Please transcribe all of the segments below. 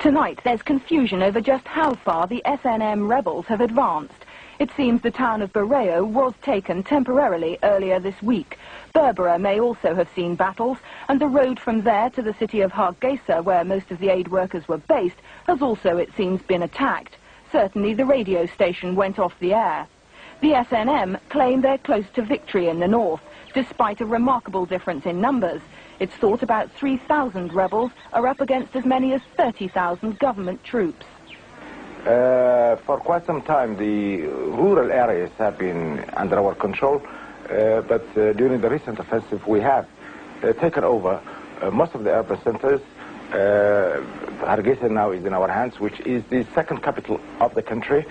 Tonight, there's confusion over just how far the SNM rebels have advanced. It seems the town of Waraysi was taken temporarily earlier this week. Berbera may also have seen battles, and the road from there to the city of Hargeisa, where most of the aid workers were based, has also, it seems, been attacked. Certainly, the radio station went off the air. The SNM claim they're close to victory in the north, despite a remarkable difference in numbers. It's thought about 3,000 rebels are up against as many as 30,000 government troops. For quite some time, the rural areas have been under our control, but during the recent offensive, we have taken over most of the urban centers. Hargeisa now is in our hands, which is the second capital of the country,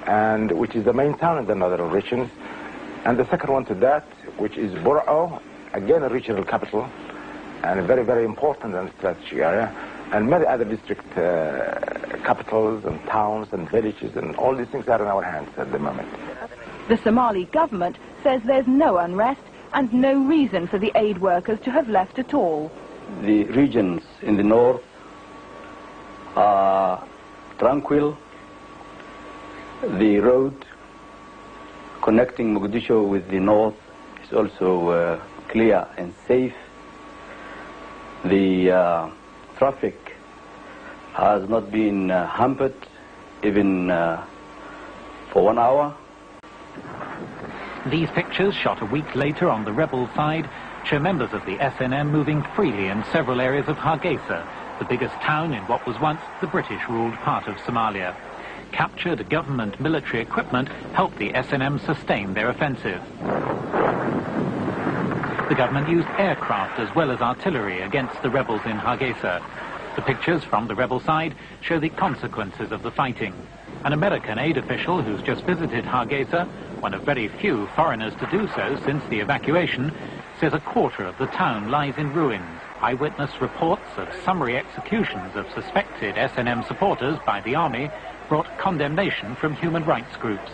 and which is the main town in the northern regions. And the second one to that, which is Waraysi, again a regional capital, and a very, very important and strategic area, and many other district capitals and towns and villages, and all these things are in our hands at the moment. The Somali government says there's no unrest and no reason for the aid workers to have left at all. The regions in the north are tranquil. The road connecting Mogadishu with the north is also clear and safe. The traffic has not been hampered even for 1 hour. These pictures, shot a week later on the rebel side, show members of the SNM moving freely in several areas of Hargeisa, the biggest town in what was once the British-ruled part of Somalia. Captured government military equipment helped the SNM sustain their offensive. The government used aircraft as well as artillery against the rebels in Hargeisa. The pictures from the rebel side show the consequences of the fighting. An American aid official who's just visited Hargeisa, one of very few foreigners to do so since the evacuation, says a quarter of the town lies in ruins. Eyewitness reports of summary executions of suspected SNM supporters by the army brought condemnation from human rights groups.